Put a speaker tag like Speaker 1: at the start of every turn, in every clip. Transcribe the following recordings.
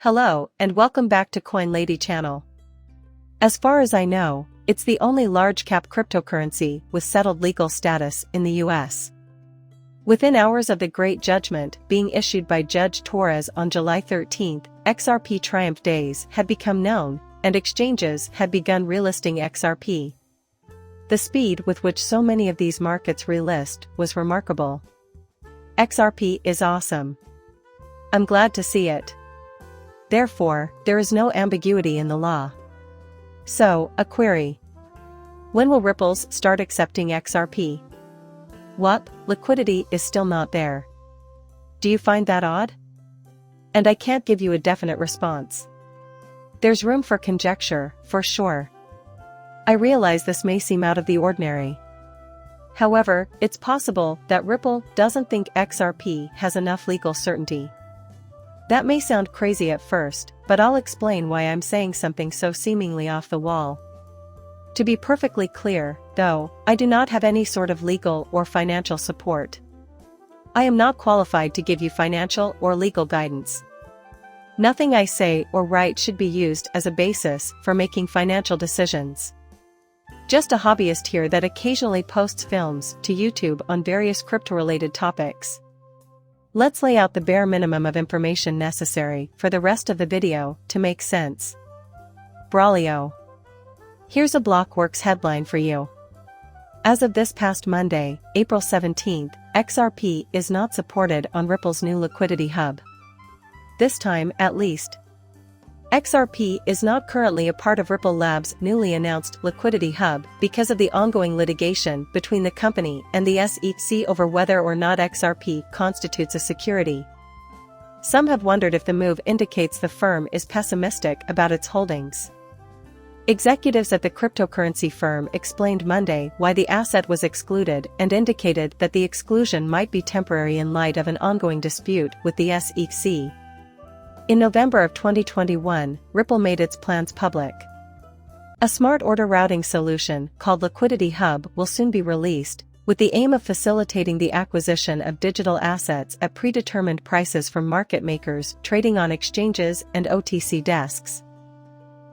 Speaker 1: Hello, and welcome back to Coin Lady channel. As far as I know, it's the only large-cap cryptocurrency with settled legal status in the US. Within hours of the Great Judgment being issued by Judge Torres on July 13, XRP Triumph Days had become known, and exchanges had begun relisting XRP. The speed with which so many of these markets relist was remarkable. XRP is awesome. I'm glad to see it. Therefore, there is no ambiguity in the law. So, a query. When will Ripples start accepting XRP? What? Liquidity is still not there. Do you find that odd? And I can't give you a definite response. There's room for conjecture, for sure. I realize this may seem out of the ordinary. However, it's possible that Ripple doesn't think XRP has enough legal certainty. That may sound crazy at first, but I'll explain why I'm saying something so seemingly off the wall. To be perfectly clear, though, I do not have any sort of legal or financial support. I am not qualified to give you financial or legal guidance. Nothing I say or write should be used as a basis for making financial decisions. Just a hobbyist here that occasionally posts films to YouTube on various crypto-related topics. Let's lay out the bare minimum of information necessary for the rest of the video to make sense. Brawlio. Here's a Blockworks headline for you. As of this past Monday, April 17, XRP is not supported on Ripple's new liquidity hub. This time, at least. XRP is not currently a part of Ripple Labs' newly announced liquidity hub because of the ongoing litigation between the company and the SEC over whether or not XRP constitutes a security. Some have wondered if the move indicates the firm is pessimistic about its holdings. Executives at the cryptocurrency firm explained Monday why the asset was excluded and indicated that the exclusion might be temporary in light of an ongoing dispute with the SEC. In November of 2021, Ripple made its plans public. A smart order routing solution called Liquidity Hub will soon be released, with the aim of facilitating the acquisition of digital assets at predetermined prices from market makers trading on exchanges and OTC desks.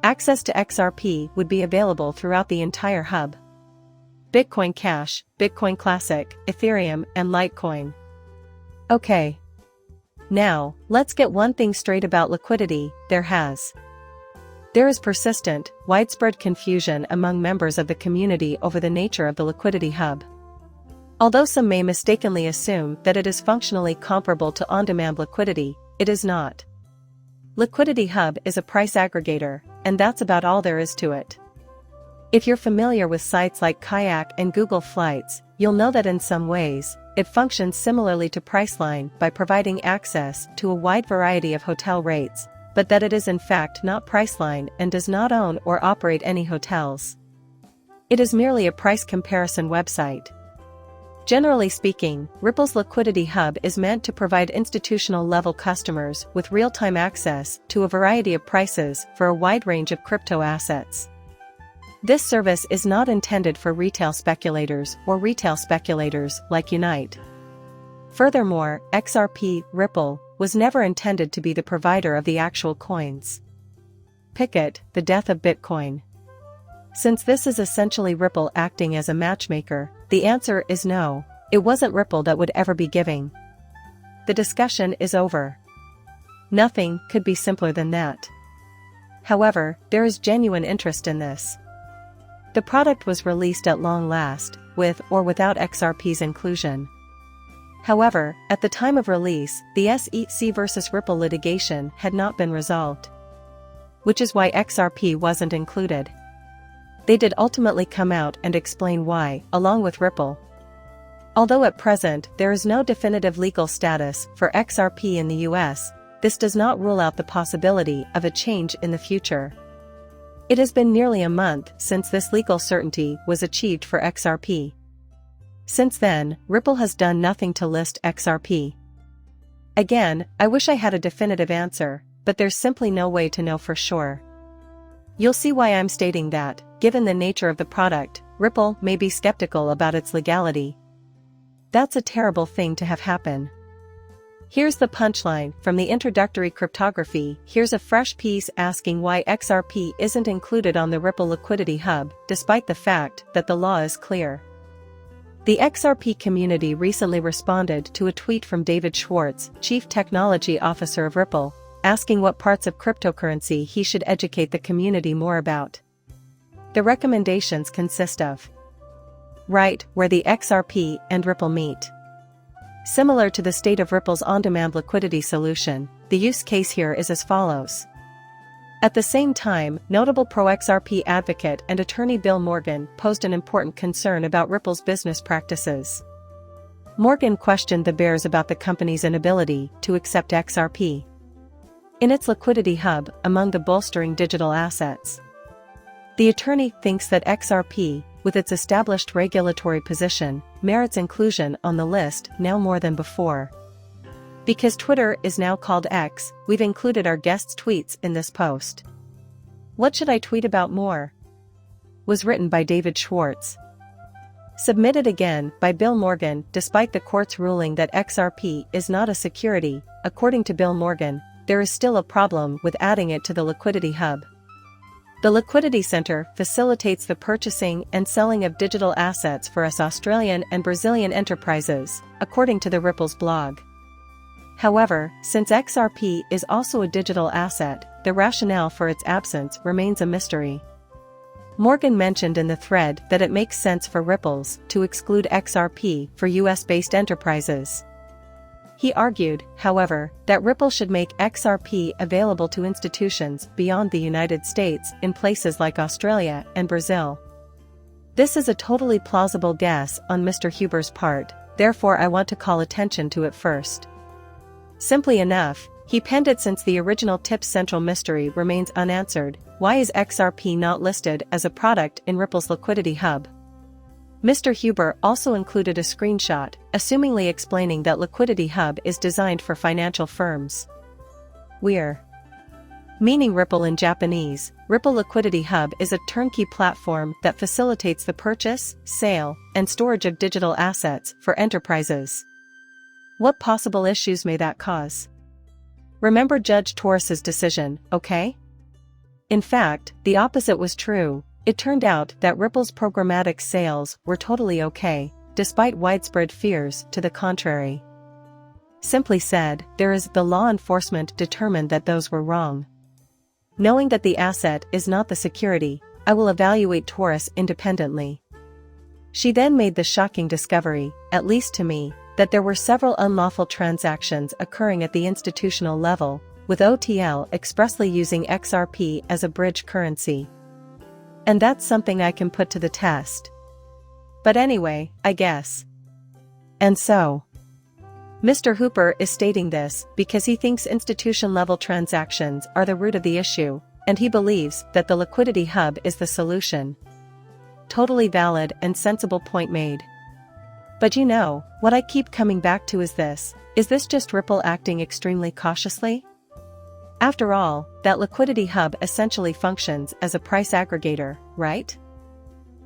Speaker 1: Access to XRP would be available throughout the entire hub. Bitcoin Cash, Bitcoin Classic, Ethereum, and Litecoin. Okay. Now, let's get one thing straight about liquidity. There is persistent, widespread confusion among members of the community over the nature of the liquidity hub. Although some may mistakenly assume that it is functionally comparable to on-demand liquidity, it is not. Liquidity Hub is a price aggregator, and that's about all there is to it. If you're familiar with sites like Kayak and Google Flights, you'll know that in some ways, it functions similarly to Priceline by providing access to a wide variety of hotel rates, but that it is in fact not Priceline and does not own or operate any hotels. It is merely a price comparison website. Generally speaking, Ripple's Liquidity Hub is meant to provide institutional-level customers with real-time access to a variety of prices for a wide range of crypto assets. This service is not intended for retail speculators or retail speculators like Unite. Furthermore, XRP, Ripple, was never intended to be the provider of the actual coins. Picket, the death of Bitcoin. Since this is essentially Ripple acting as a matchmaker, the answer is no, it wasn't Ripple that would ever be giving. The discussion is over. Nothing could be simpler than that. However, there is genuine interest in this. The product was released at long last, with or without XRP's inclusion. However, at the time of release, the SEC versus Ripple litigation had not been resolved. Which is why XRP wasn't included. They did ultimately come out and explain why, along with Ripple. Although at present there is no definitive legal status for XRP in the US, this does not rule out the possibility of a change in the future. It has been nearly a month since this legal certainty was achieved for XRP. Since then, Ripple has done nothing to list XRP. Again, I wish I had a definitive answer, but there's simply no way to know for sure. You'll see why I'm stating that, given the nature of the product, Ripple may be skeptical about its legality. That's a terrible thing to have happen. Here's the punchline from the introductory cryptography. Here's a fresh piece asking why XRP isn't included on the Ripple Liquidity Hub, despite the fact that the law is clear. The XRP community recently responded to a tweet from David Schwartz, Chief Technology Officer of Ripple, asking what parts of cryptocurrency he should educate the community more about. The recommendations consist of: right where the XRP and Ripple meet. Similar to the state of Ripple's on-demand liquidity solution, the use case here is as follows. At the same time, notable pro-XRP advocate and attorney Bill Morgan posed an important concern about Ripple's business practices. Morgan questioned the bears about the company's inability to accept XRP in its liquidity hub among the bolstering digital assets. The attorney thinks that XRP, with its established regulatory position, merits inclusion on the list now more than before. Because Twitter is now called X, we've included our guests' tweets in this post. What should I tweet about more? Was written by David Schwartz. Submitted again by Bill Morgan. Despite the court's ruling that XRP is not a security, according to Bill Morgan, there is still a problem with adding it to the liquidity hub. The Liquidity Center facilitates the purchasing and selling of digital assets for us Australian and Brazilian enterprises, according to the Ripple's blog. However, since XRP is also a digital asset, the rationale for its absence remains a mystery. Morgan mentioned in the thread that it makes sense for Ripples to exclude XRP for US-based enterprises. He argued, however, that Ripple should make XRP available to institutions beyond the United States in places like Australia and Brazil. This is a totally plausible guess on Mr. Huber's part, therefore I want to call attention to it first. Simply enough, he penned it since the original tip's central mystery remains unanswered: why is XRP not listed as a product in Ripple's liquidity hub? Mr. Huber also included a screenshot, assumingly explaining that Liquidity Hub is designed for financial firms. We're meaning Ripple in Japanese. Ripple Liquidity Hub is a turnkey platform that facilitates the purchase, sale, and storage of digital assets for enterprises. What possible issues may that cause? Remember Judge Torres's decision, okay? In fact, the opposite was true. It turned out that Ripple's programmatic sales were totally okay, despite widespread fears to the contrary. Simply said, the law enforcement determined that those were wrong. Knowing that the asset is not the security, I will evaluate Torres independently. She then made the shocking discovery, at least to me, that there were several unlawful transactions occurring at the institutional level, with OTL expressly using XRP as a bridge currency. And that's something I can put to the test. But anyway, I guess. And so, Mr. Hooper is stating this because he thinks institution-level transactions are the root of the issue, and he believes that the liquidity hub is the solution. Totally valid and sensible point made. But you know, what I keep coming back to is this just Ripple acting extremely cautiously? After all, that liquidity hub essentially functions as a price aggregator, right?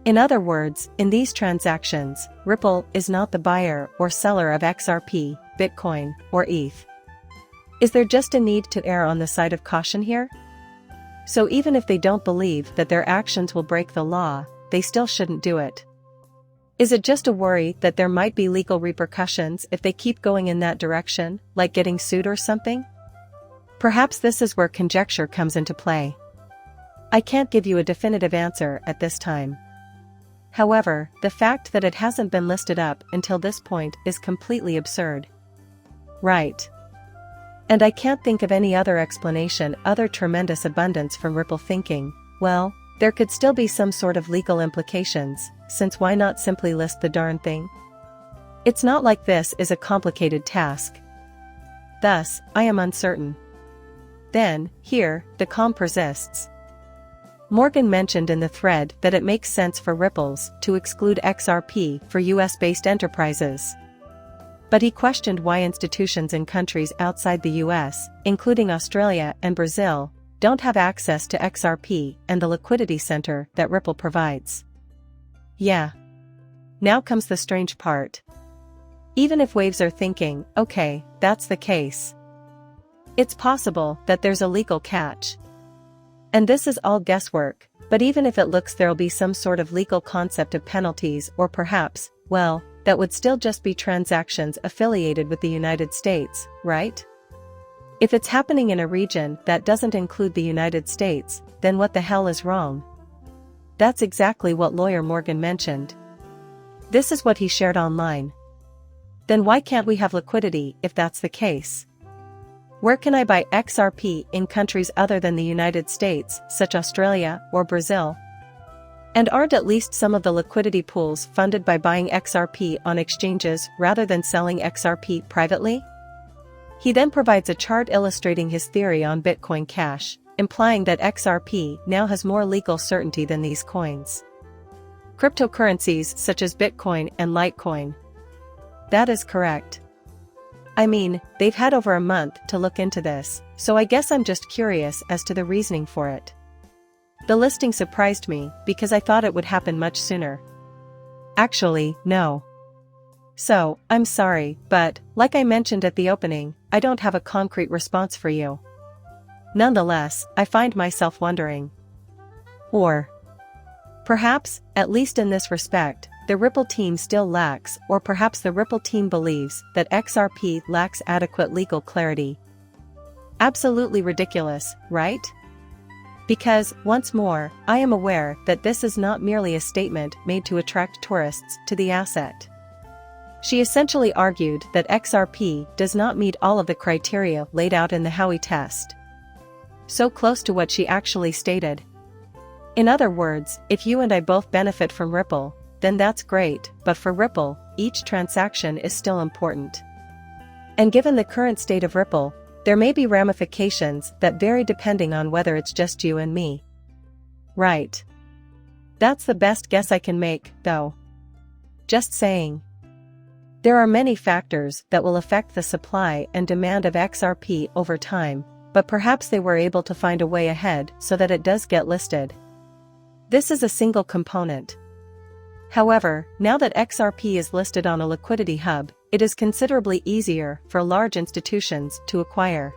Speaker 1: In other words, in these transactions, Ripple is not the buyer or seller of XRP, Bitcoin, or ETH. Is there just a need to err on the side of caution here? So even if they don't believe that their actions will break the law, they still shouldn't do it. Is it just a worry that there might be legal repercussions if they keep going in that direction, like getting sued or something? Perhaps this is where conjecture comes into play. I can't give you a definitive answer at this time. However, the fact that it hasn't been listed up until this point is completely absurd. Right. And I can't think of any other explanation other tremendous abundance from Ripple thinking, well, there could still be some sort of legal implications, since why not simply list the darn thing? It's not like this is a complicated task. Thus, I am uncertain. Then, here, the calm persists. Morgan mentioned in the thread that it makes sense for Ripples to exclude XRP for US-based enterprises. But he questioned why institutions in countries outside the US, including Australia and Brazil, don't have access to XRP and the liquidity center that Ripple provides. Yeah. Now comes the strange part. Even if waves are thinking, okay, that's the case. It's possible that there's a legal catch. And this is all guesswork, but even if it looks there'll be some sort of legal concept of penalties or perhaps, well, that would still just be transactions affiliated with the United States, right? If it's happening in a region that doesn't include the United States, then what the hell is wrong? That's exactly what lawyer Morgan mentioned. This is what he shared online. Then why can't we have liquidity if that's the case? Where can I buy XRP in countries other than the United States, such as Australia or Brazil? And aren't at least some of the liquidity pools funded by buying XRP on exchanges rather than selling XRP privately? He then provides a chart illustrating his theory on Bitcoin Cash, implying that XRP now has more legal certainty than these coins. Cryptocurrencies such as Bitcoin and Litecoin. That is correct. I mean, they've had over a month to look into this, so I guess I'm just curious as to the reasoning for it. The listing surprised me because I thought it would happen much sooner. Actually, no. So, I'm sorry, but, like I mentioned at the opening, I don't have a concrete response for you. Nonetheless, I find myself wondering. Or perhaps, at least in this respect, the Ripple team still lacks, or perhaps the Ripple team believes that XRP lacks adequate legal clarity. Absolutely ridiculous, right? Because, once more, I am aware that this is not merely a statement made to attract tourists to the asset. She essentially argued that XRP does not meet all of the criteria laid out in the Howey test. So close to what she actually stated. In other words, if you and I both benefit from Ripple, then that's great, but for Ripple, each transaction is still important. And given the current state of Ripple, there may be ramifications that vary depending on whether it's just you and me. Right. That's the best guess I can make, though. Just saying. There are many factors that will affect the supply and demand of XRP over time, but perhaps they were able to find a way ahead so that it does get listed. This is a single component. However, now that XRP is listed on a liquidity hub, it is considerably easier for large institutions to acquire.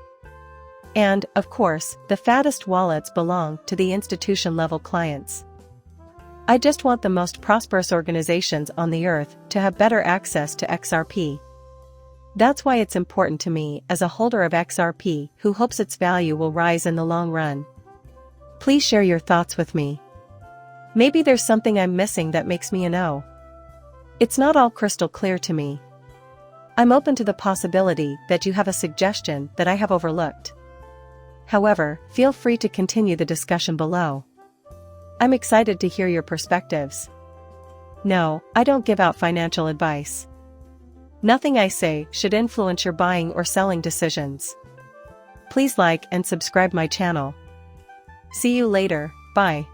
Speaker 1: And, of course, the fattest wallets belong to the institution-level clients. I just want the most prosperous organizations on the earth to have better access to XRP. That's why it's important to me as a holder of XRP who hopes its value will rise in the long run. Please share your thoughts with me. Maybe there's something I'm missing that makes me a no. It's not all crystal clear to me. I'm open to the possibility that you have a suggestion that I have overlooked. However, feel free to continue the discussion below. I'm excited to hear your perspectives. No, I don't give out financial advice. Nothing I say should influence your buying or selling decisions. Please like and subscribe my channel. See you later, bye.